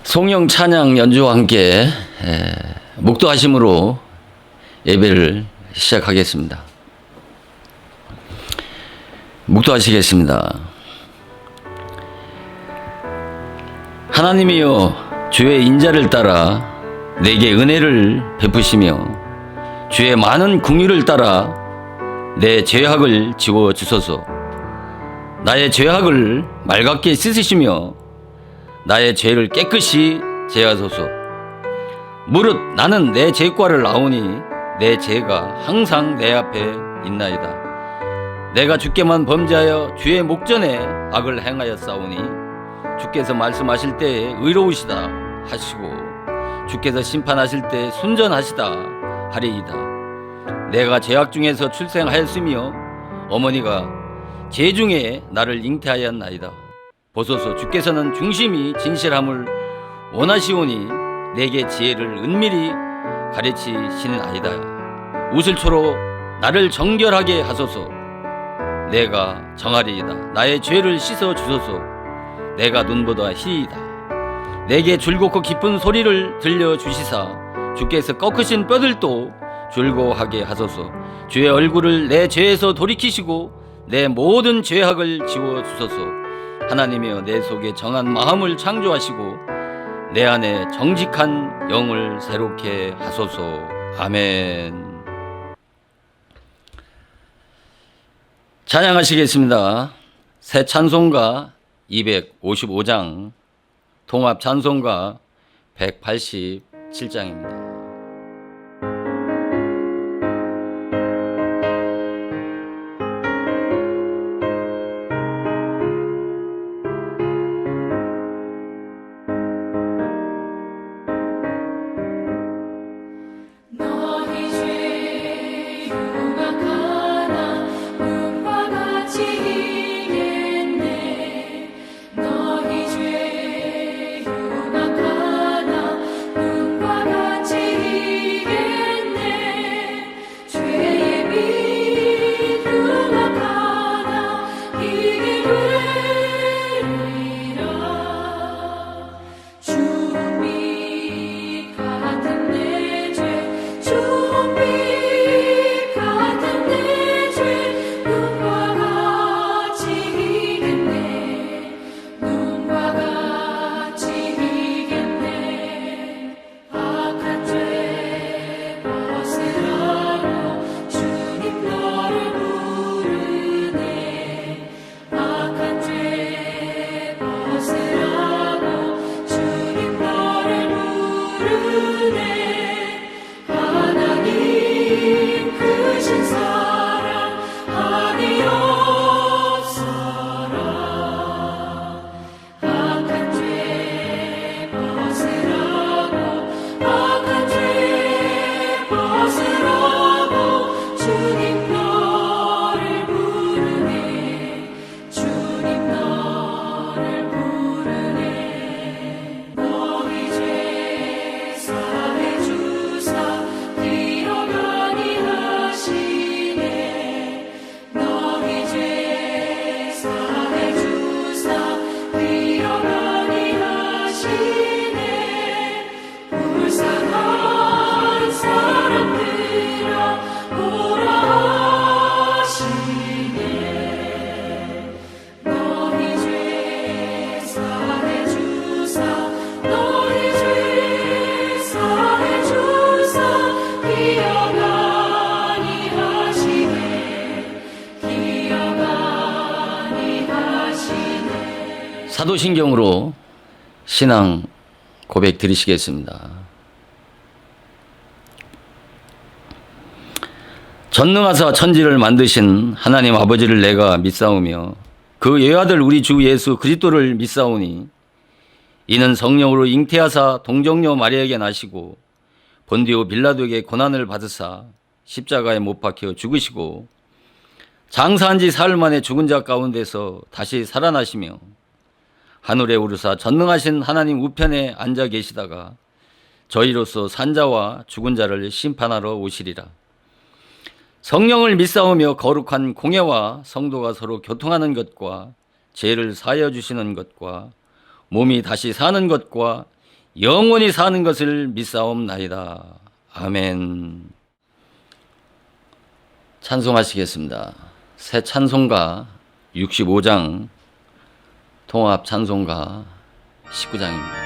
송영 찬양 연주와 함께 묵도하심으로 예배를 시작하겠습니다. 묵도하시겠습니다. 하나님이여, 주의 인자를 따라 내게 은혜를 베푸시며 주의 많은 긍휼을 따라 내 죄악을 지워 주소서. 나의 죄악을 맑게 씻으시며 나의 죄를 깨끗이 제하소서. 무릇 나는 내 죄과를 아오니 내 죄가 항상 내 앞에 있나이다. 내가 주께만 범죄하여 주의 목전에 악을 행하였사오니 주께서 말씀하실 때에 의로우시다 하시고 주께서 심판하실 때 순전하시다 하리이다. 내가 죄악 중에서 출생하였으며 어머니가 죄 중에 나를 잉태하였나이다. 보소서, 주께서는 중심이 진실함을 원하시오니 내게 지혜를 은밀히 가르치시는 아이다. 우슬초로 나를 정결하게 하소서. 내가 정하리이다. 나의 죄를 씻어 주소서. 내가 눈보다 희이다. 내게 줄곧고 깊은 소리를 들려주시사 주께서 꺾으신 뼈들도 즐거워하게 하소서. 주의 얼굴을 내 죄에서 돌이키시고 내 모든 죄악을 지워 주소서. 하나님이여, 내 속에 정한 마음을 창조하시고 내 안에 정직한 영을 새롭게 하소서. 아멘. 찬양하시겠습니다. 새 찬송가 255장, 통합 찬송가 187장입니다. 사도신경으로 신앙 고백 드리시겠습니다. 전능하사 천지를 만드신 하나님 아버지를 내가 믿사오며 그 외아들 우리 주 예수 그리스도를 믿사오니 이는 성령으로 잉태하사 동정녀 마리아에게 나시고 본디오 빌라도에게 고난을 받으사 십자가에 못 박혀 죽으시고 장사한 지 사흘 만에 죽은 자 가운데서 다시 살아나시며 하늘에 오르사 전능하신 하나님 우편에 앉아 계시다가 저희로서 산자와 죽은 자를 심판하러 오시리라. 성령을 믿사오며 거룩한 공예와 성도가 서로 교통하는 것과 죄를 사하여 주시는 것과 몸이 다시 사는 것과 영원히 사는 것을 믿사옵나이다. 아멘. 찬송하시겠습니다. 새 찬송가 65장, 통합 찬송가 19장입니다.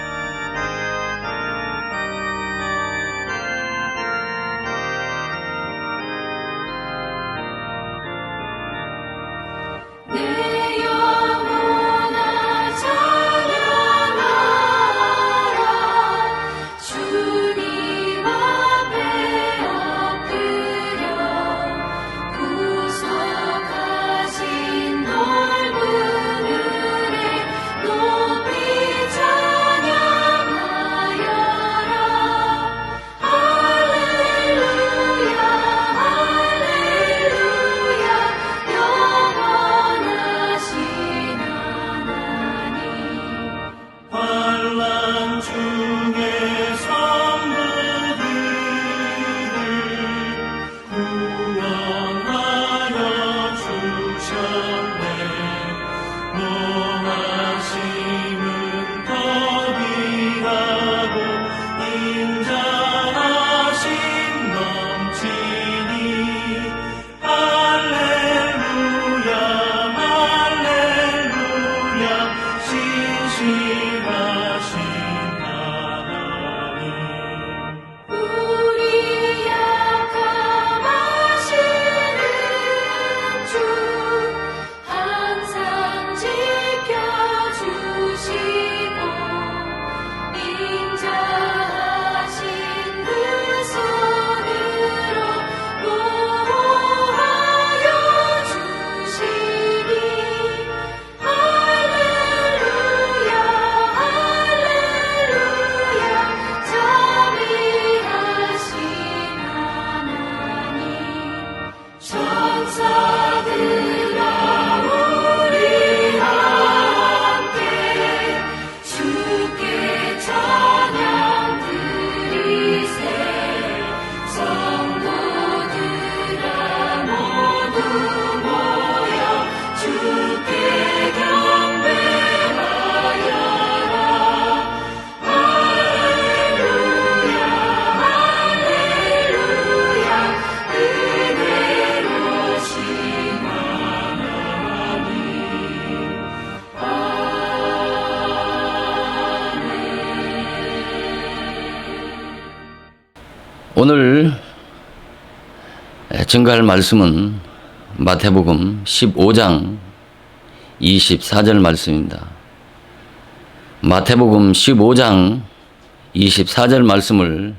오늘 증거할 말씀은 마태복음 15장 24절 말씀입니다. 마태복음 15장 24절 말씀을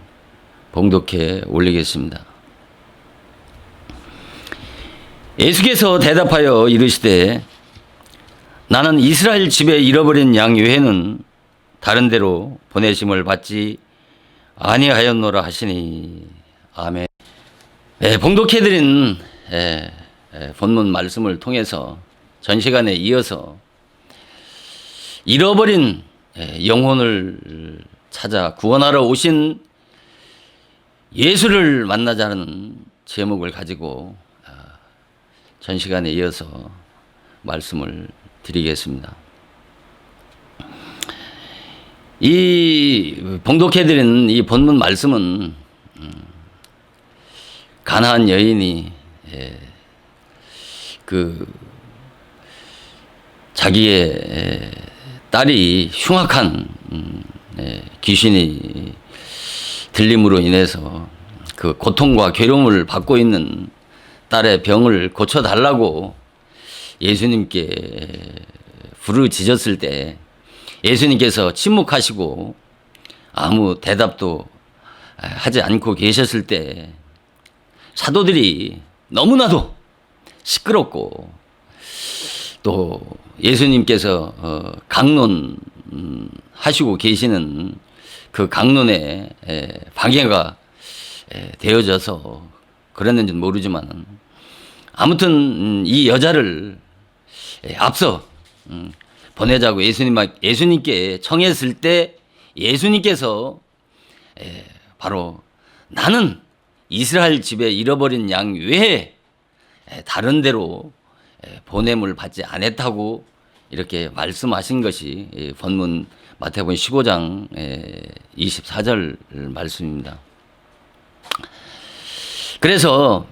봉독해 올리겠습니다. 예수께서 대답하여 이르시되 나는 이스라엘 집에 잃어버린 양 외에는 다른 데로 보내심을 받지 아니하였노라 하시니. 아멘. 봉독해드린 본문 말씀을 통해서 전 시간에 이어서 잃어버린 영혼을 찾아 구원하러 오신 예수를 만나자는 제목을 가지고 전 시간에 이어서 말씀을 드리겠습니다. 이 봉독해드린 이 본문 말씀은 가나안 여인이 자기의 딸이 흉악한 귀신이 들림으로 인해서 그 고통과 괴로움을 받고 있는 딸의 병을 고쳐달라고 예수님께 부르짖었을 때 예수님께서 침묵하시고 아무 대답도 하지 않고 계셨을 때 사도들이 너무나도 시끄럽고 또 예수님께서 강론하시고 계시는 그 강론에 방해가 되어져서 그랬는지는 모르지만 아무튼 이 여자를 앞서 보내자고 예수님께 청했을 때 예수님께서 바로 나는 이스라엘 집에 잃어버린 양 외에 다른 데로 보냄을 받지 않았다고 이렇게 말씀하신 것이 본문 마태복음 15장 24절 말씀입니다. 그래서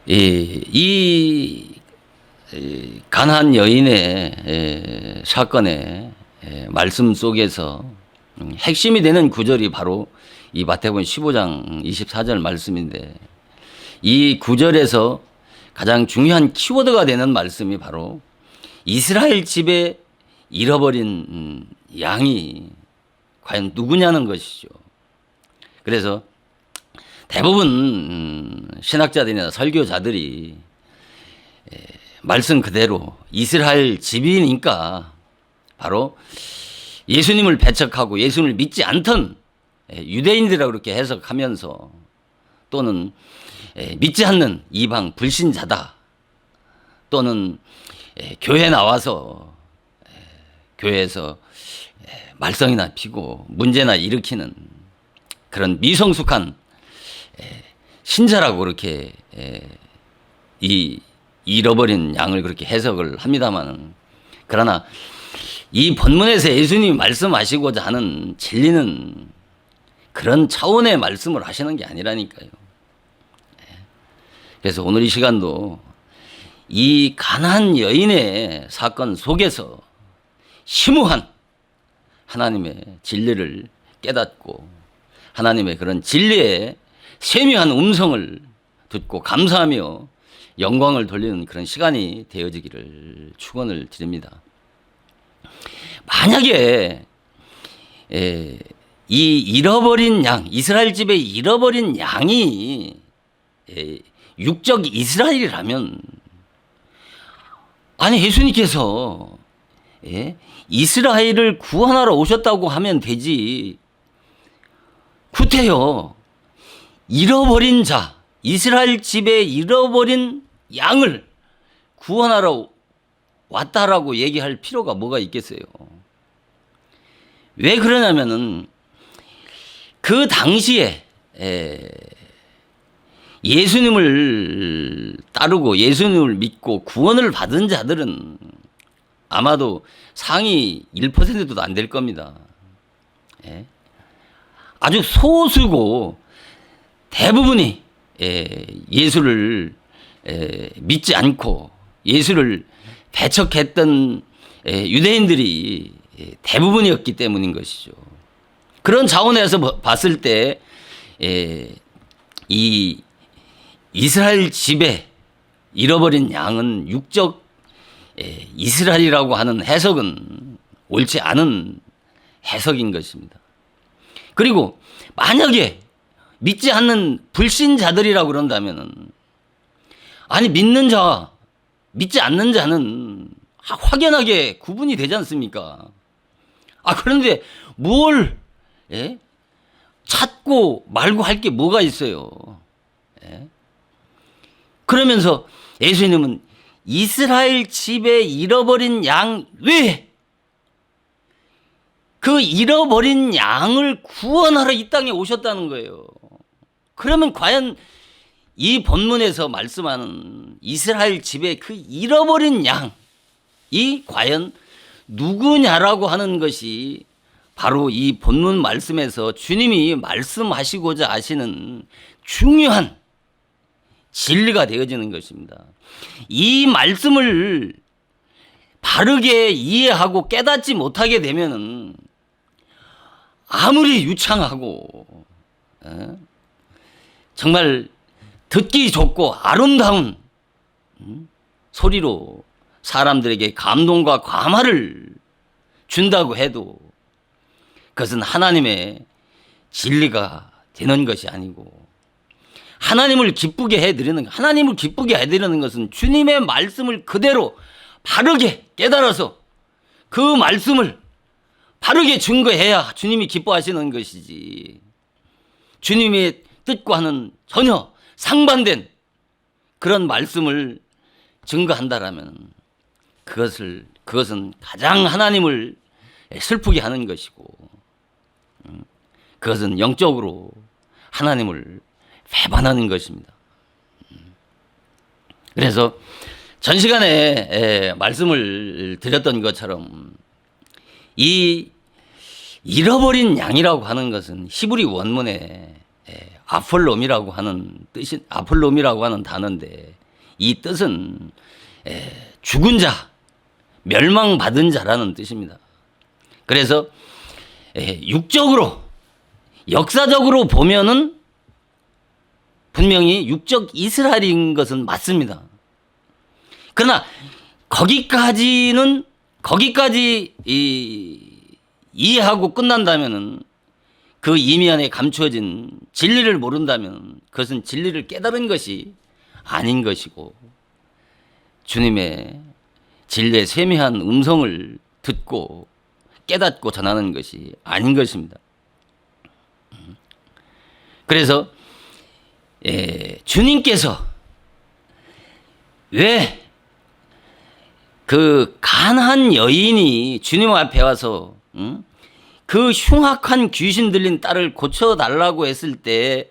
이 가나안 여인의 사건의 말씀 속에서 핵심이 되는 구절이 바로 이 마태복음 15장 24절 말씀인데, 이 구절에서 가장 중요한 키워드가 되는 말씀이 바로 이스라엘 집에 잃어버린 양이 과연 누구냐는 것이죠. 그래서 대부분 신학자들이나 설교자들이 말씀 그대로 이스라엘 집이니까 바로 예수님을 배척하고 예수님을 믿지 않던 유대인들이라고 그렇게 해석하면서, 또는 믿지 않는 이방 불신자다, 또는 교회 나와서 교회에서 말썽이나 피고 문제나 일으키는 그런 미성숙한 신자라고 그렇게 이 잃어버린 양을 그렇게 해석을 합니다만, 그러나 이 본문에서 예수님이 말씀하시고자 하는 진리는 그런 차원의 말씀을 하시는 게 아니라니까요. 그래서 오늘 이 시간도 이 가나안 여인의 사건 속에서 심오한 하나님의 진리를 깨닫고 하나님의 그런 진리의 세미한 음성을 듣고 감사하며 영광을 돌리는 그런 시간이 되어지기를 축원을 드립니다. 만약에 이 잃어버린 양, 이스라엘 집에 잃어버린 양이 육적 이스라엘이라면, 아니 예수님께서 이스라엘을 구원하러 오셨다고 하면 되지, 구태여 잃어버린 자, 이스라엘 집에 잃어버린 양을 구원하러 왔다라고 얘기할 필요가 뭐가 있겠어요? 왜 그러냐면은 그 당시에 예수님을 따르고 예수님을 믿고 구원을 받은 자들은 아마도 상위 1%도 안 될 겁니다. 아주 소수고 대부분이 예수를 믿지 않고 예수를 배척했던 유대인들이 대부분이었기 때문인 것이죠. 그런 차원에서 봤을 때 이 이스라엘 집에 잃어버린 양은 육적 이스라엘이라고 하는 해석은 옳지 않은 해석인 것입니다. 그리고 만약에 믿지 않는 불신자들이라고 그런다면은, 아니 믿는 자와 믿지 않는 자는 확연하게 구분이 되지 않습니까? 그런데 뭘 찾고 말고 할 게 뭐가 있어요? 그러면서 예수님은 이스라엘 집에 잃어버린 양 외에 그 잃어버린 양을 구원하러 이 땅에 오셨다는 거예요. 그러면 과연 이 본문에서 말씀하는 이스라엘 집에 그 잃어버린 양이 과연 누구냐라고 하는 것이 바로 이 본문 말씀에서 주님이 말씀하시고자 하시는 중요한 진리가 되어지는 것입니다. 이 말씀을 바르게 이해하고 깨닫지 못하게 되면은 아무리 유창하고 정말 듣기 좋고 아름다운 소리로 사람들에게 감동과 감화를 준다고 해도 그것은 하나님의 진리가 되는 것이 아니고, 하나님을 기쁘게 해드리는, 하나님을 기쁘게 해드리는 것은 주님의 말씀을 그대로 바르게 깨달아서 그 말씀을 바르게 증거해야 주님이 기뻐하시는 것이지, 주님의 뜻과는 전혀 상반된 그런 말씀을 증거한다라면 그것은 가장 하나님을 슬프게 하는 것이고, 그것은 영적으로 하나님을 배반하는 것입니다. 그래서 전 시간에 말씀을 드렸던 것처럼 이 잃어버린 양이라고 하는 것은 히브리 원문에 아폴롬이라고 하는 뜻이 아폴롬이라고 하는 단어인데 이 뜻은 죽은 자, 멸망받은 자라는 뜻입니다. 그래서 육적으로 역사적으로 보면은 분명히 육적 이스라엘인 것은 맞습니다. 그러나 거기까지 이해하고 끝난다면은 그 이면에 감추어진 진리를 모른다면 그것은 진리를 깨달은 것이 아닌 것이고 주님의 진리의 세미한 음성을 듣고 깨닫고 전하는 것이 아닌 것입니다. 그래서 주님께서 왜 그 가난한 여인이 주님 앞에 와서 그 흉악한 귀신 들린 딸을 고쳐달라고 했을 때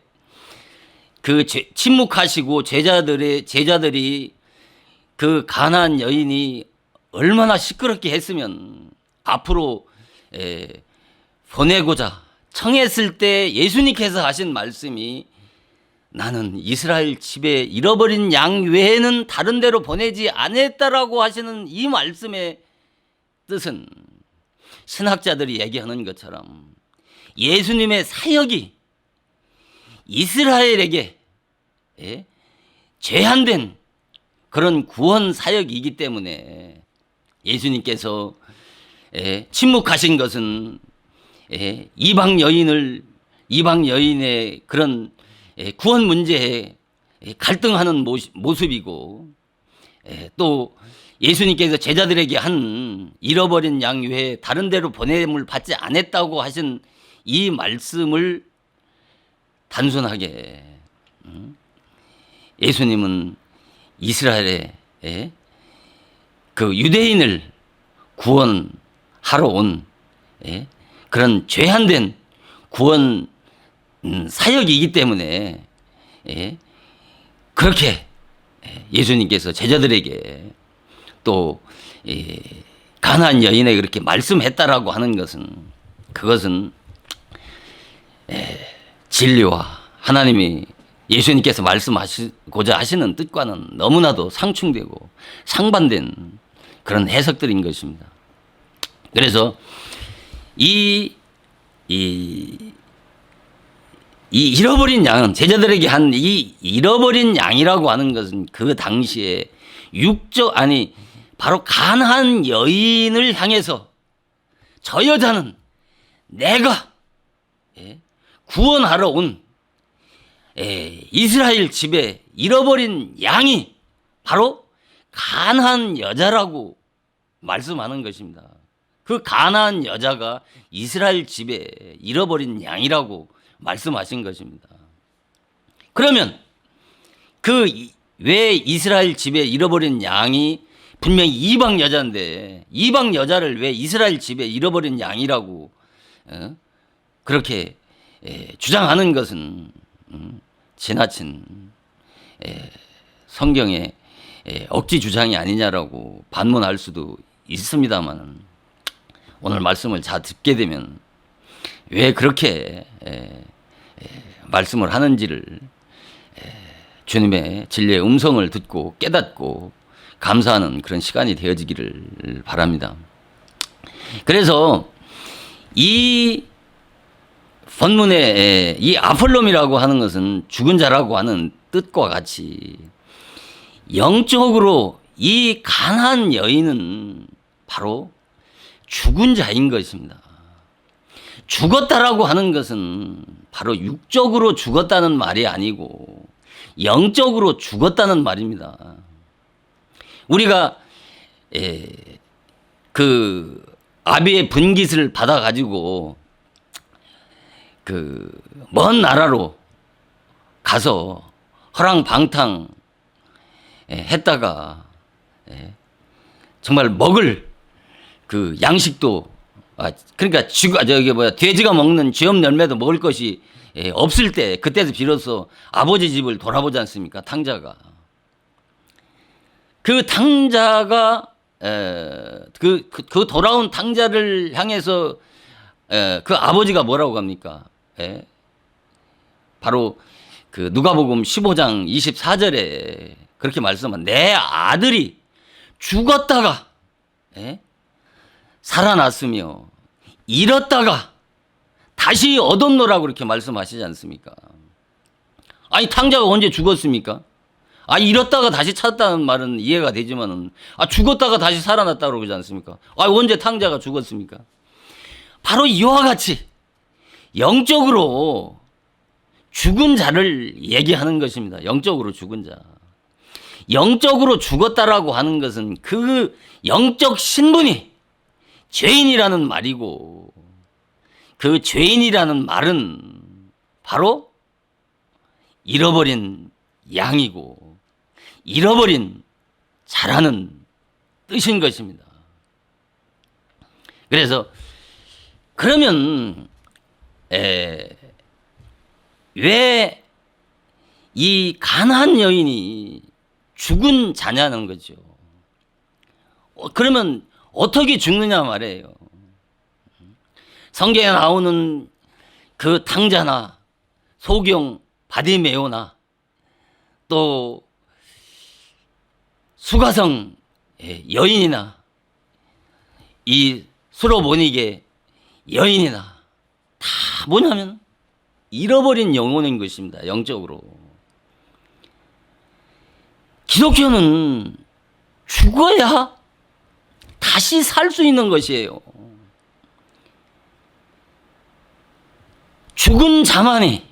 그 침묵하시고 제자들이 그 가난한 여인이 얼마나 시끄럽게 했으면 앞으로 보내고자 청했을 때 예수님께서 하신 말씀이 나는 이스라엘 집에 잃어버린 양 외에는 다른 데로 보내지 않았다라고 하시는 이 말씀의 뜻은 신학자들이 얘기하는 것처럼 예수님의 사역이 이스라엘에게 제한된 그런 구원 사역이기 때문에 예수님께서 침묵하신 것은 이방 여인의 그런 구원 문제에 갈등하는 모습이고 또 예수님께서 제자들에게 한 잃어버린 양 외에 다른 데로 보냄을 받지 않았다고 하신 이 말씀을 단순하게 예수님은 이스라엘의 그 유대인을 구원하러 온 그런 죄한된 구원 사역이기 때문에 그렇게 예수님께서 제자들에게 또 가난한 여인에게 그렇게 말씀했다라고 하는 것은 그것은 진리와 하나님이 예수님께서 말씀하시고자 하시는 뜻과는 너무나도 상충되고 상반된 그런 해석들인 것입니다. 그래서 이 잃어버린 양은 제자들에게 한 이 잃어버린 양이라고 하는 것은 그 당시에 바로 가난한 여인을 향해서 저 여자는 내가 구원하러 온 이스라엘 집에 잃어버린 양이 바로 가난한 여자라고 말씀하는 것입니다. 그 가난한 여자가 이스라엘 집에 잃어버린 양이라고 말씀하신 것입니다. 그러면 왜 이스라엘 집에 잃어버린 양이 분명히 이방 여자인데 이방 여자를 왜 이스라엘 집에 잃어버린 양이라고 그렇게 주장하는 것은 지나친 성경의 억지 주장이 아니냐라고 반문할 수도 있습니다만 오늘 말씀을 잘 듣게 되면 왜 그렇게 말씀을 하는지를 주님의 진리의 음성을 듣고 깨닫고 감사하는 그런 시간이 되어지기를 바랍니다. 그래서 이 본문에 이 아폴롬이라고 하는 것은 죽은 자라고 하는 뜻과 같이 영적으로 이 가난한 여인은 바로 죽은 자인 것입니다. 죽었다라고 하는 것은 바로 육적으로 죽었다는 말이 아니고 영적으로 죽었다는 말입니다. 우리가 그 아비의 분깃을 받아 가지고 그 먼 나라로 가서 허랑방탕 했다가 정말 먹을 그 양식도 그러니까 돼지가 먹는 쥐업 열매도 먹을 것이 없을 때 그때도 비로소 아버지 집을 돌아보지 않습니까? 탕자가. 그 당자가 그 돌아온 당자를 향해서 그 아버지가 뭐라고 합니까? 바로 그 누가복음 15장 24절에 그렇게 말씀한 내 아들이 죽었다가 살아났으며 잃었다가 다시 얻었노라고 그렇게 말씀하시지 않습니까? 아니 탕자가 언제 죽었습니까? 잃었다가 다시 찾았다는 말은 이해가 되지만은 죽었다가 다시 살아났다고 그러지 않습니까? 언제 탕자가 죽었습니까? 바로 이와 같이 영적으로 죽은 자를 얘기하는 것입니다. 영적으로 죽은 자. 영적으로 죽었다라고 하는 것은 그 영적 신분이 죄인이라는 말이고, 그 죄인이라는 말은 바로 잃어버린 양이고 잃어버린 자라는 뜻인 것입니다. 그래서 그러면 왜 이 가나안 여인이 죽은 자냐는 거죠. 그러면 어떻게 죽느냐 말이에요. 성경에 나오는 그 탕자나 소경 바디메오나 또 수가성 여인이나 이 수로보닉의 여인이나 다 뭐냐면 잃어버린 영혼인 것입니다. 영적으로. 기독교는 죽어야 다시 살 수 있는 것이에요. 죽은 자만이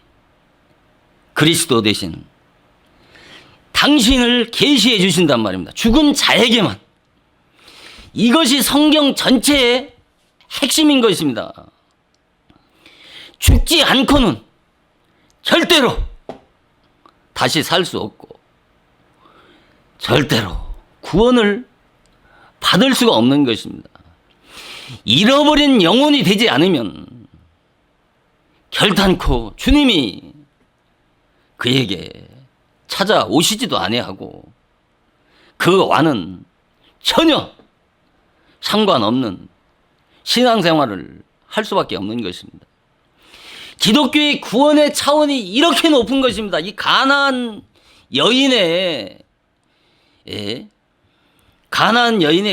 그리스도 대신 당신을 계시해 주신단 말입니다. 죽은 자에게만. 이것이 성경 전체의 핵심인 것입니다. 죽지 않고는 절대로 다시 살 수 없고 절대로 구원을 받을 수가 없는 것입니다. 잃어버린 영혼이 되지 않으면 결단코 주님이 그에게 찾아오시지도 아니하고 그 와는 전혀 상관없는 신앙생활을 할 수밖에 없는 것입니다. 기독교의 구원의 차원이 이렇게 높은 것입니다. 이 가나안 여인의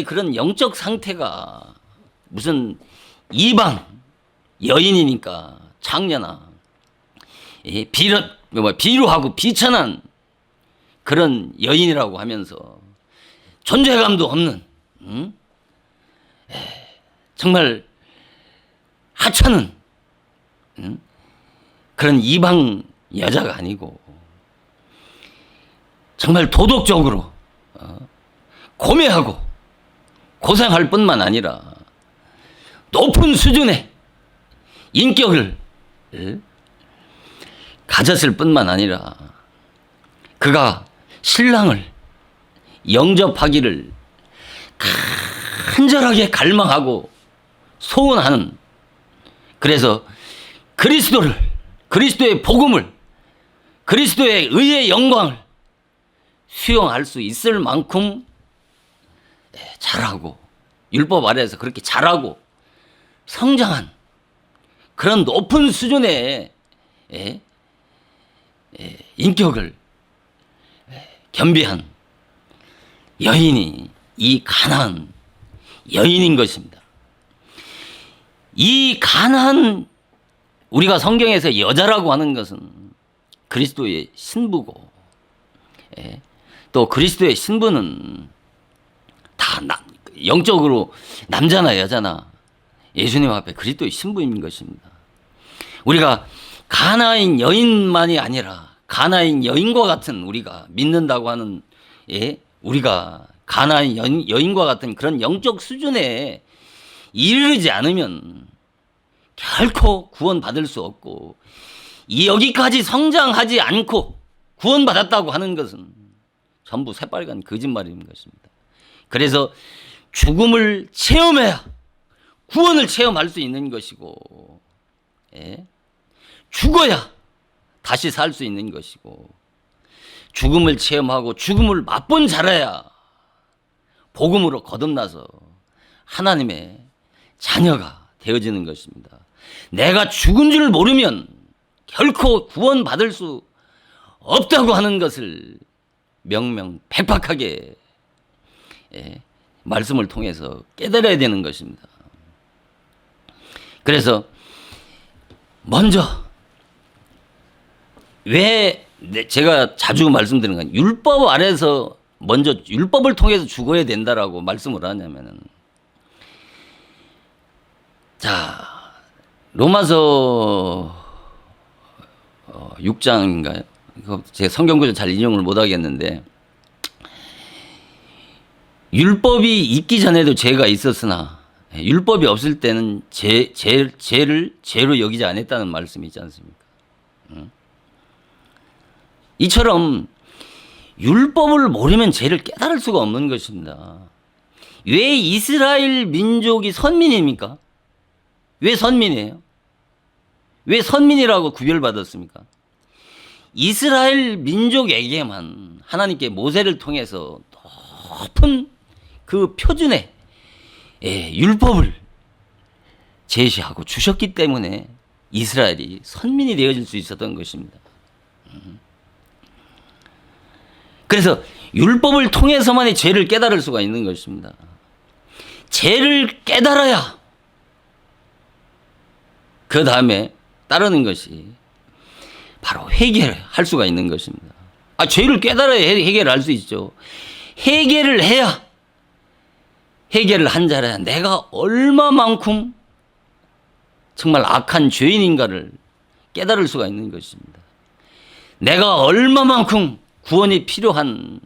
그런 영적 상태가 무슨 이방 여인이니까 창녀나 비루하고 비천한 그런 여인이라고 하면서 존재감도 없는 정말 하찮은 그런 이방 여자가 아니고 정말 도덕적으로 고매하고 고생할 뿐만 아니라 높은 수준의 인격을 가졌을 뿐만 아니라 그가 신랑을 영접하기를 간절하게 갈망하고 소원하는, 그래서 그리스도의 복음을, 그리스도의 의의 영광을 수용할 수 있을 만큼 잘하고 율법 아래에서 그렇게 잘하고 성장한 그런 높은 수준의 인격을 겸비한 여인이 이 가나안 여인인 것입니다. 이 가나안, 우리가 성경에서 여자라고 하는 것은 그리스도의 신부고, 또 그리스도의 신부는 다 영적으로 남자나 여자나 예수님 앞에 그리스도의 신부인 것입니다. 우리가 가나안 여인만이 아니라 가나안 여인과 같은, 우리가 믿는다고 하는 우리가 가나안 여인과 같은 그런 영적 수준에 이르지 않으면 결코 구원받을 수 없고, 여기까지 성장하지 않고 구원받았다고 하는 것은 전부 새빨간 거짓말인 것입니다. 그래서 죽음을 체험해야 구원을 체험할 수 있는 것이고, 죽어야 다시 살 수 있는 것이고, 죽음을 체험하고 죽음을 맛본 자라야 복음으로 거듭나서 하나님의 자녀가 되어지는 것입니다. 내가 죽은 줄 모르면 결코 구원받을 수 없다고 하는 것을 명명백백하게 말씀을 통해서 깨달아야 되는 것입니다. 그래서 먼저 왜 제가 자주 말씀드리는 건 율법 아래서 먼저 율법을 통해서 죽어야 된다라고 말씀을 하냐면은, 자, 로마서 6장인가요? 제가 성경구절 잘 인용을 못 하겠는데, 율법이 있기 전에도 죄가 있었으나 율법이 없을 때는 죄를 죄로 여기지 않았다는 말씀이 있지 않습니까? 이처럼 율법을 모르면 죄를 깨달을 수가 없는 것입니다. 왜 이스라엘 민족이 선민입니까? 왜 선민이에요? 왜 선민이라고 구별받았습니까? 이스라엘 민족에게만 하나님께 모세를 통해서 높은 그 표준의 율법을 제시하고 주셨기 때문에 이스라엘이 선민이 되어질 수 있었던 것입니다. 그래서 율법을 통해서만이 죄를 깨달을 수가 있는 것입니다. 죄를 깨달아야 그 다음에 따르는 것이 바로 회개할 수가 있는 것입니다. 죄를 깨달아야 회개를 할 수 있죠. 회개를 해야, 회개를 한 자라야 내가 얼마만큼 정말 악한 죄인인가를 깨달을 수가 있는 것입니다. 내가 얼마만큼 구원이 필요한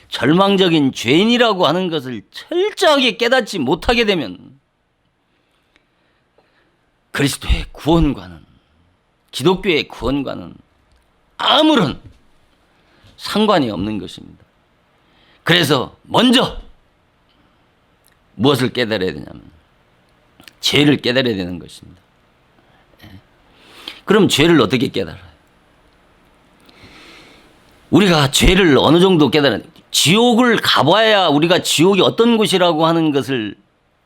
절망적인 죄인이라고 하는 것을 철저하게 깨닫지 못하게 되면 그리스도의 구원과는, 기독교의 구원과는 아무런 상관이 없는 것입니다. 그래서 먼저 무엇을 깨달아야 되냐면 죄를 깨달아야 되는 것입니다. 그럼 죄를 어떻게 깨달아요? 우리가 죄를 어느 정도 깨달아야 돼요? 지옥을 가봐야 우리가 지옥이 어떤 곳이라고 하는 것을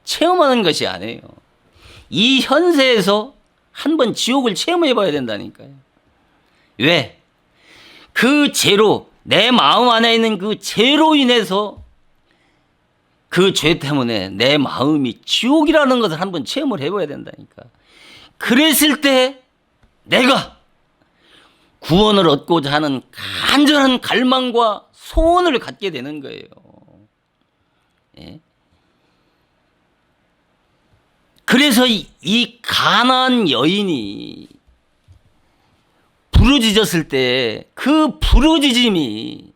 체험하는 것이 아니에요. 이 현세에서 한번 지옥을 체험해 봐야 된다니까요. 왜? 그 죄로, 내 마음 안에 있는 그 죄로 인해서 그 죄 때문에 내 마음이 지옥이라는 것을 한번 체험을 해봐야 된다니까. 그랬을 때 내가 구원을 얻고자 하는 간절한 갈망과 소원을 갖게 되는 거예요. 예? 그래서 이 가나안 여인이 부르짖었을 때 그 부르짖음이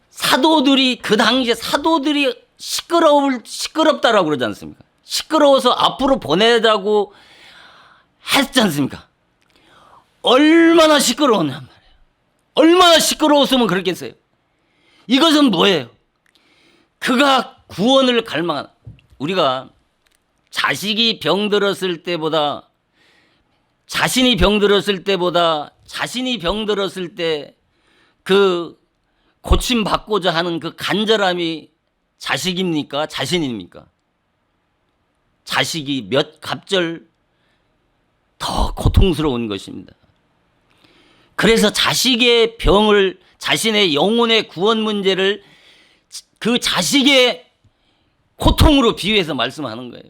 사도들이, 그 당시에 사도들이 시끄럽다라고 그러지 않습니까? 시끄러워서 앞으로 보내자고 했지 않습니까? 얼마나 시끄러웠냔 말이에요. 얼마나 시끄러웠으면 그렇겠어요. 이것은 뭐예요? 그가 구원을 갈망한, 우리가 자식이 병들었을 때보다, 자신이 병들었을 때 그 고침받고자 하는 그 간절함이 자식입니까? 자신입니까? 자식이 몇 갑절 더 고통스러운 것입니다. 그래서 자식의 병을, 자신의 영혼의 구원 문제를 그 자식의 고통으로 비유해서 말씀하는 거예요.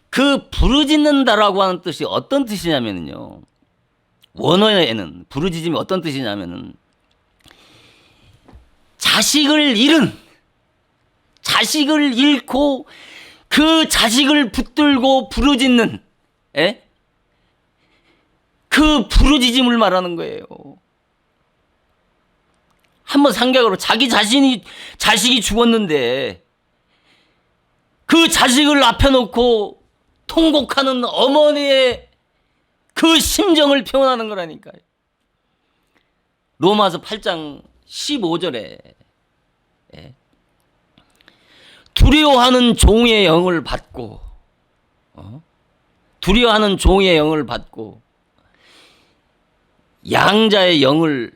그 부르짖는다라고 하는 뜻이 어떤 뜻이냐면요. 원어에는 부르짖음이 어떤 뜻이냐면은 자식을 잃고 그 자식을 붙들고 부르짖는, 그 부르짖음을 말하는 거예요. 한번 상각으로 자식이 죽었는데 그 자식을 앞에 놓고 통곡하는 어머니의 그 심정을 표현하는 거라니까요. 로마서 8장 15절에 두려워하는 종의 영을 받고, 두려워하는 종의 영을 받고 양자의 영을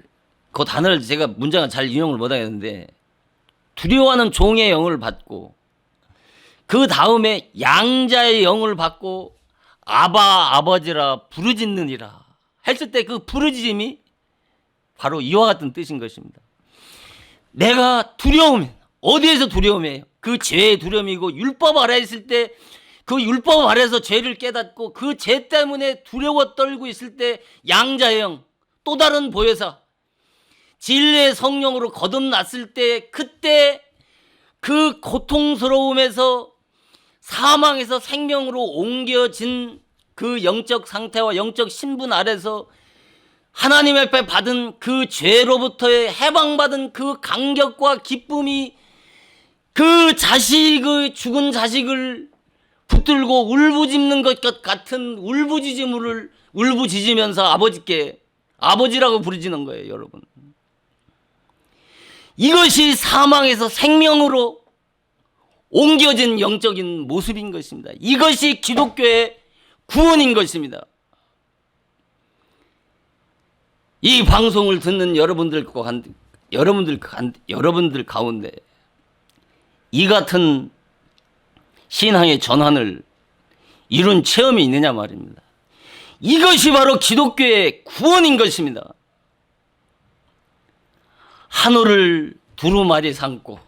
그 단어를 제가 문장을 잘 인용을 못하겠는데, 두려워하는 종의 영을 받고 그 다음에 양자의 영을 받고 아바 아버지라 부르짖느니라 했을 때 그 부르짖음이 바로 이와 같은 뜻인 것입니다. 내가 두려움, 어디에서 두려움이에요? 그 죄의 두려움이고, 율법 아래 있을 때 그 율법 아래서 죄를 깨닫고 그 죄 때문에 두려워 떨고 있을 때 양자의 영, 또 다른 보혜사 진리의 성령으로 거듭났을 때, 그때 그 고통스러움에서 사망에서 생명으로 옮겨진 그 영적 상태와 영적 신분 아래서 하나님의 앞에 받은 그 죄로부터의 해방받은 그 감격과 기쁨이, 그 자식의 죽은 자식을 붙들고 울부짖는 것 같은 울부짖으면서 아버지께 아버지라고 부르짖는 거예요, 여러분. 이것이 사망에서 생명으로 옮겨진 영적인 모습인 것입니다. 이것이 기독교의 구원인 것입니다. 이 방송을 듣는 여러분들 가운데 이 같은 신앙의 전환을 이룬 체험이 있느냐 말입니다. 이것이 바로 기독교의 구원인 것입니다. 하늘을 두루마리 삼고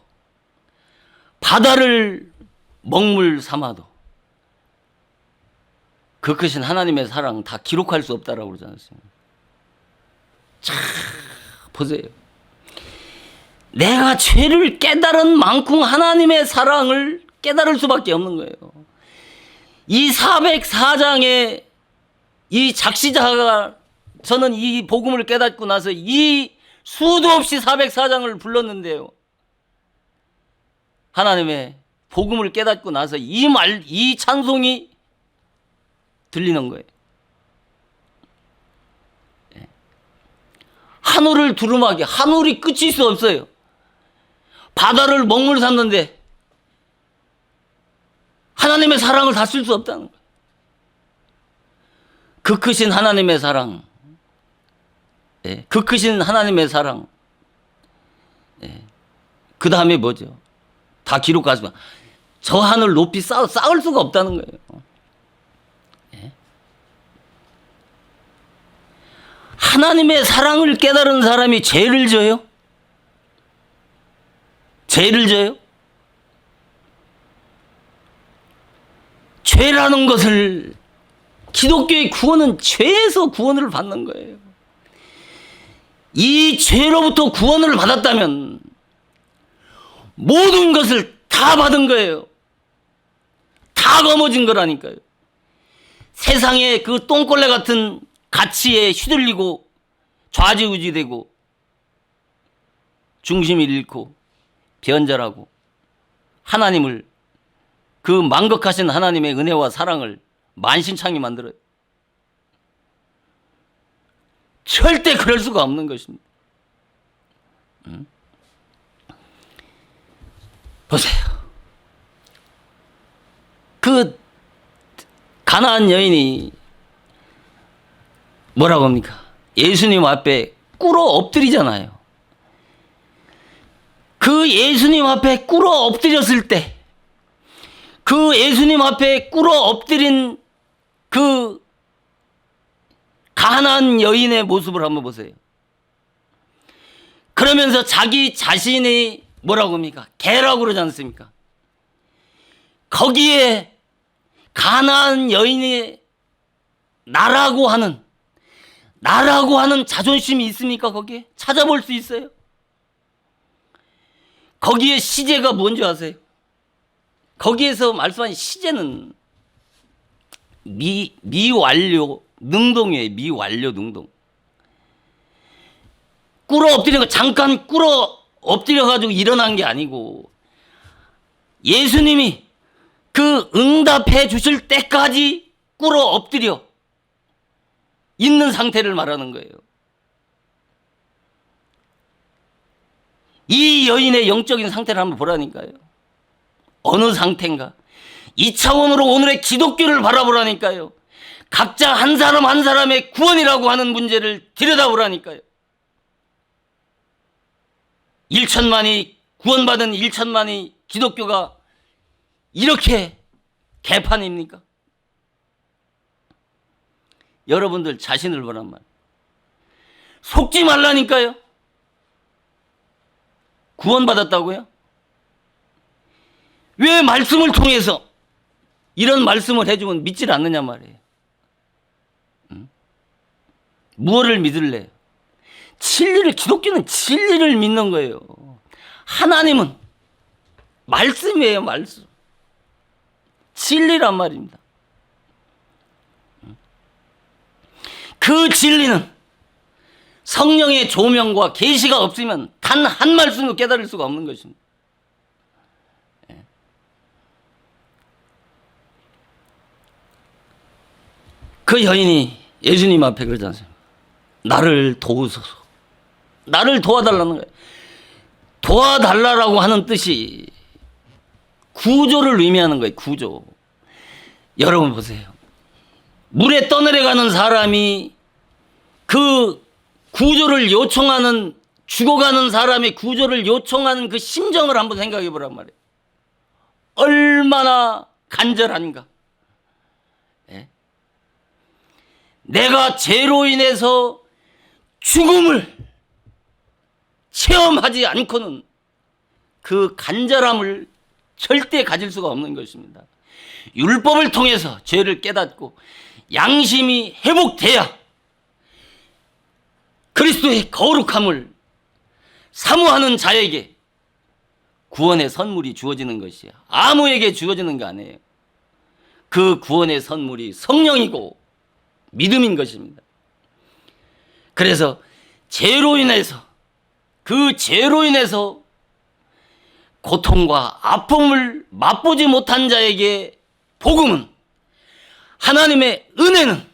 바다를 먹물 삼아도 그 크신 하나님의 사랑 다 기록할 수 없다라고 그러지 않습니까? 자, 보세요. 내가 죄를 깨달은 만큼 하나님의 사랑을 깨달을 수밖에 없는 거예요. 이 404장의 이 작시자가, 저는 이 복음을 깨닫고 나서 이 수도 없이 404장을 불렀는데요, 하나님의 복음을 깨닫고 나서 이 찬송이 들리는 거예요. 하늘을 두루마기, 하늘이 끝일 수 없어요. 바다를 먹물 삼는데 하나님의 사랑을 다 쓸 수 없다는 거예요. 그 크신 하나님의 사랑, 그 크신 하나님의 사랑, 그 다음에 뭐죠? 다 기록할 수가, 저 하늘 높이 쌓을 수가 없다는 거예요. 하나님의 사랑을 깨달은 사람이 죄를 져요? 죄를 져요? 죄라는 것을, 기독교의 구원은 죄에서 구원을 받는 거예요. 이 죄로부터 구원을 받았다면 모든 것을 다 받은 거예요. 다 거머쥔 거라니까요. 세상에 그 똥걸레 같은 가치에 휘둘리고 좌지우지되고 중심을 잃고 변절하고 하나님을, 그 만극하신 하나님의 은혜와 사랑을 만신창이 만들어요. 절대 그럴 수가 없는 것입니다. 보세요. 그 가나안 여인이 뭐라고 합니까? 예수님 앞에 꿇어 엎드리잖아요. 그 예수님 앞에 꿇어 엎드렸을 때, 그 예수님 앞에 꿇어 엎드린 그 가난한 여인의 모습을 한번 보세요. 그러면서 자기 자신이 뭐라고 합니까? 개라고 그러지 않습니까? 거기에 가난한 여인이 나라고 하는 자존심이 있습니까? 거기에 찾아볼 수 있어요? 거기에 시제가 뭔지 아세요? 거기에서 말씀하신 시제는 미완료 능동이에요. 미완료 능동. 꿇어 엎드린 거, 잠깐 꿇어 엎드려가지고 일어난 게 아니고, 예수님이 그 응답해 주실 때까지 꿇어 엎드려 있는 상태를 말하는 거예요. 이 여인의 영적인 상태를 한번 보라니까요. 어느 상태인가? 이 차원으로 오늘의 기독교를 바라보라니까요. 각자 한 사람 한 사람의 구원이라고 하는 문제를 들여다보라니까요. 1천만이 구원받은 1천만이 기독교가 이렇게 개판입니까? 여러분들 자신을 보란 말. 속지 말라니까요. 구원받았다고요? 왜 말씀을 통해서 이런 말씀을 해주면 믿질 않느냐 말이에요. 무엇을 믿을래요? 진리를, 기독교는 진리를 믿는 거예요. 하나님은 말씀이에요, 말씀. 진리란 말입니다. 그 진리는 성령의 조명과 계시가 없으면 단 한 말씀도 깨달을 수가 없는 것입니다. 그 여인이 예수님 앞에 그러지 않습니까? 나를 도우소서. 나를 도와달라는 거예요. 도와달라고 하는 뜻이 구조를 의미하는 거예요. 구조. 여러분 보세요. 물에 떠내려가는 사람이 그 구조를 요청하는, 죽어가는 사람의 구조를 요청하는 그 심정을 한번 생각해 보란 말이에요. 얼마나 간절한가. 예? 내가 죄로 인해서 죽음을 체험하지 않고는 그 간절함을 절대 가질 수가 없는 것입니다. 율법을 통해서 죄를 깨닫고 양심이 회복돼야 그리스도의 거룩함을 사모하는 자에게 구원의 선물이 주어지는 것이야. 아무에게 주어지는 게 아니에요. 그 구원의 선물이 성령이고 믿음인 것입니다. 그래서 죄로 인해서, 그 죄로 인해서 고통과 아픔을 맛보지 못한 자에게 복음은, 하나님의 은혜는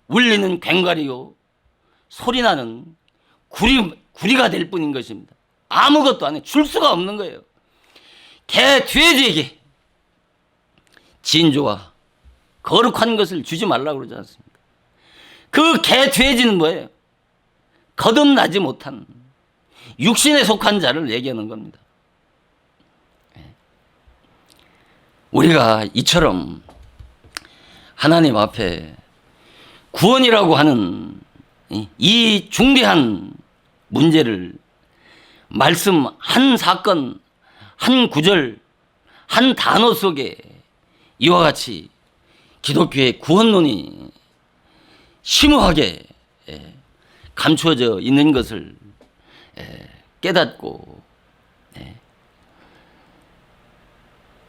울리는 괭과리요 소리나는 구리가 될 뿐인 것입니다. 아무것도 안 해. 줄 수가 없는 거예요. 개, 돼지에게 진조와 거룩한 것을 주지 말라고 그러지 않습니까? 그 개, 돼지는 뭐예요? 거듭나지 못한 육신에 속한 자를 얘기하는 겁니다. 우리가 이처럼 하나님 앞에 구원이라고 하는 이 중대한 문제를 말씀 한 사건, 한 구절, 한 단어 속에 이와 같이 기독교의 구원론이 심오하게 감추어져 있는 것을 깨닫고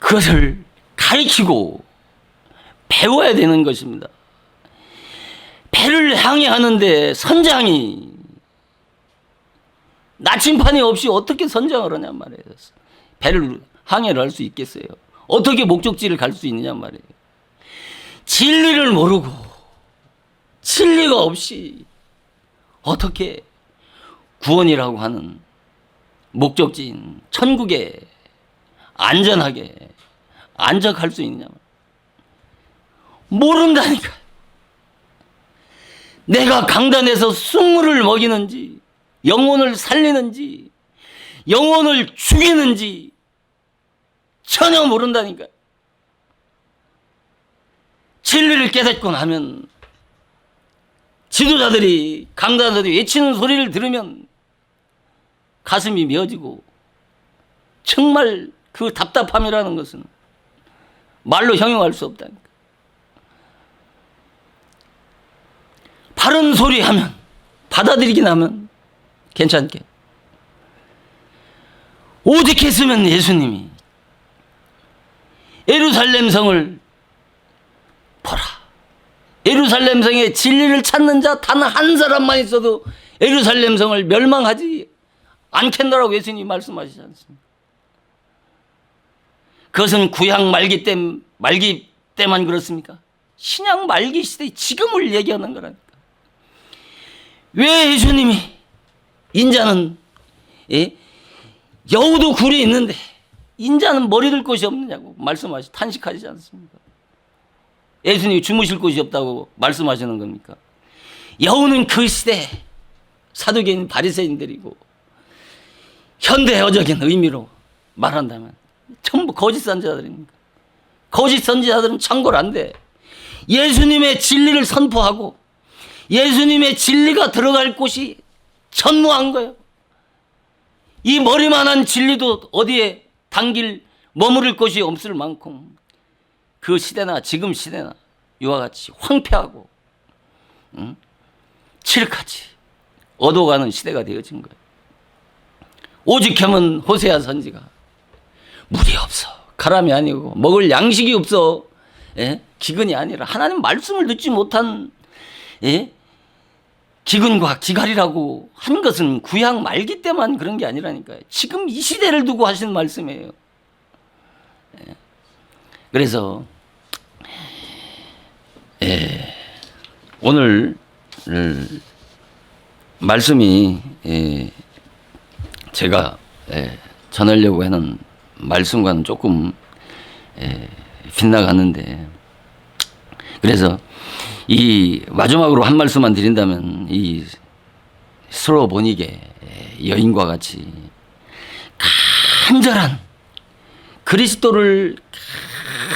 그것을 가르치고 배워야 되는 것입니다. 배를 향해 하는데 선장이 나침판이 없이 어떻게 선장을 하냔 말이에요. 배를 항해를 할 수 있겠어요? 어떻게 목적지를 갈 수 있느냐 말이에요. 진리를 모르고 진리가 없이 어떻게 구원이라고 하는 목적지인 천국에 안전하게 안착할 수 있느냐 말이에요. 모른다니까. 내가 강단에서 숭물을 먹이는지, 영혼을 살리는지, 영혼을 죽이는지 전혀 모른다니까. 진리를 깨닫고 나면 지도자들이, 강단들이 외치는 소리를 들으면 가슴이 메어지고, 정말 그 답답함이라는 것은 말로 형용할 수 없다니까. 바른 소리 하면, 받아들이긴 하면 괜찮게. 오직 했으면 예수님이 예루살렘 성을 보라. 예루살렘 성의 진리를 찾는 자 단 한 사람만 있어도 예루살렘 성을 멸망하지 않겠노라고 예수님이 말씀하시지 않습니까? 그것은 구약 말기 때만 그렇습니까? 신약 말기 시대 지금을 얘기하는 거라니까. 왜 예수님이 인자는 여우도 굴에 있는데 인자는 머리 들 곳이 없느냐고 탄식하시지 않습니까? 예수님이 주무실 곳이 없다고 말씀하시는 겁니까? 여우는 그 시대 사두개인 바리새인들이고 현대어적인 의미로 말한다면 전부 거짓 선지자들입니다. 거짓 선지자들은 참고로 안 돼. 예수님의 진리를 선포하고 예수님의 진리가 들어갈 곳이 전무한 거예요. 이 머리만한 진리도 어디에 당길 머무를 곳이 없을 만큼 그 시대나 지금 시대나 이와 같이 황폐하고 칠흑하지 얻어가는 시대가 되어진 거예요. 오죽하면 호세아 선지가 물이 없어, 가람이 아니고 먹을 양식이 없어, 기근이 아니라 하나님 말씀을 듣지 못한 기근과 기갈이라고 한 것은 구약 말기 때만 그런 게 아니라니까요. 지금 이 시대를 두고 하신 말씀이에요. 그래서 오늘 말씀이 제가 전하려고 하는 말씀과는 조금 빗나가는데, 그래서 이 마지막으로 한 말씀만 드린다면 이 스로보니게 여인과 같이 간절한 그리스도를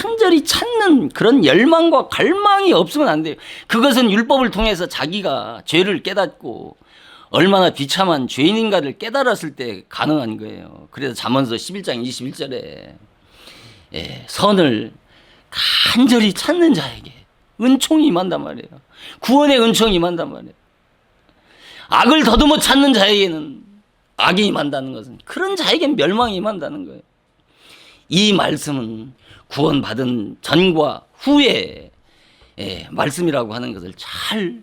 간절히 찾는 그런 열망과 갈망이 없으면 안 돼요. 그것은 율법을 통해서 자기가 죄를 깨닫고 얼마나 비참한 죄인인가를 깨달았을 때 가능한 거예요. 그래서 잠언서 11장 21절에 선을 간절히 찾는 자에게 은총이 임한단 말이에요. 구원의 은총이 임한단 말이에요. 악을 더듬어 찾는 자에게는 악이 임한다는 것은 그런 자에게는 멸망이 임한다는 거예요. 이 말씀은 구원받은 전과 후의 말씀이라고 하는 것을 잘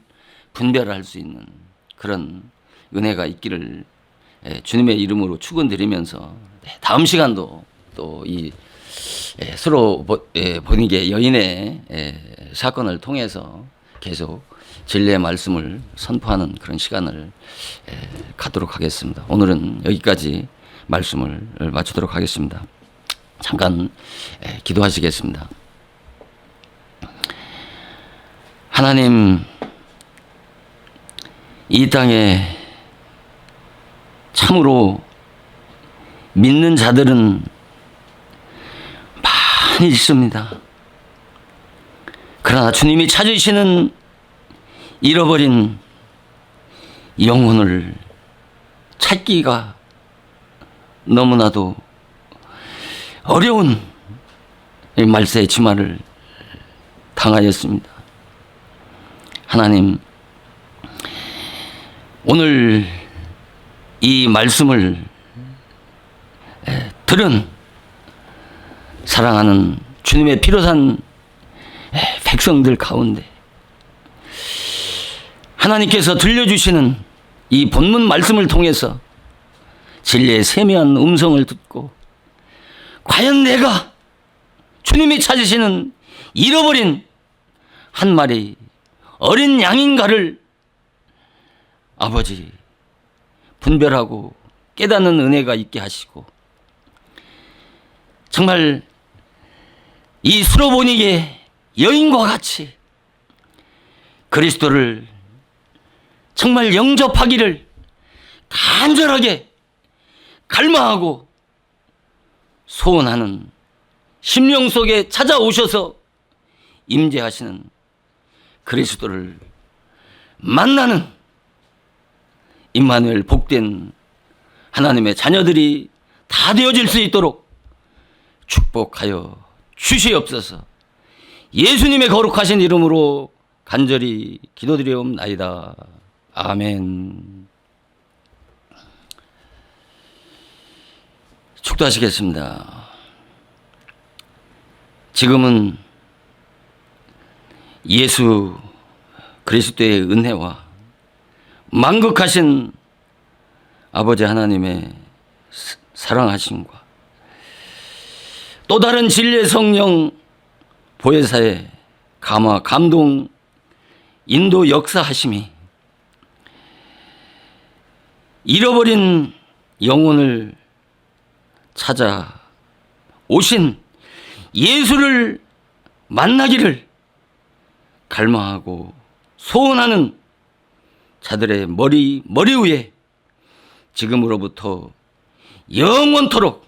분별할 수 있는 그런 은혜가 있기를 주님의 이름으로 축원드리면서 다음 시간도 또 이 서로 보니게 여인의 사건을 통해서 계속 진리의 말씀을 선포하는 그런 시간을 갖도록 하겠습니다. 오늘은 여기까지 말씀을 마치도록 하겠습니다. 잠깐 기도하시겠습니다. 하나님, 이 땅에 참으로 믿는 자들은 많이 있습니다. 그러나 주님이 찾으시는 잃어버린 영혼을 찾기가 너무나도 어려운 말세의 지마를 당하였습니다. 하나님, 오늘 이 말씀을 들은 사랑하는 주님의 피로 산 백성들 가운데 하나님께서 들려주시는 이 본문 말씀을 통해서 진리의 세미한 음성을 듣고 과연 내가 주님이 찾으시는 잃어버린 한 마리 어린 양인가를 아버지 분별하고 깨닫는 은혜가 있게 하시고, 정말 이 수로보니게 여인과 같이 그리스도를 정말 영접하기를 간절하게 갈망하고 소원하는 심령 속에 찾아오셔서 임재하시는 그리스도를 만나는 임마누엘 복된 하나님의 자녀들이 다 되어질 수 있도록 축복하여 주시옵소서. 예수님의 거룩하신 이름으로 간절히 기도드리옵나이다. 아멘. 축도하시겠습니다. 지금은 예수 그리스도의 은혜와 만극하신 아버지 하나님의 사랑하심과 또 다른 진리의 성령 보혜사의 감화, 감동, 인도 역사하심이 잃어버린 영혼을 찾아 오신 예수를 만나기를 갈망하고 소원하는 자들의 머리 위에 지금으로부터 영원토록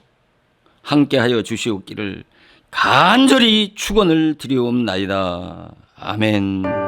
함께하여 주시옵기를 간절히 축원을 드리옵나이다. 아멘.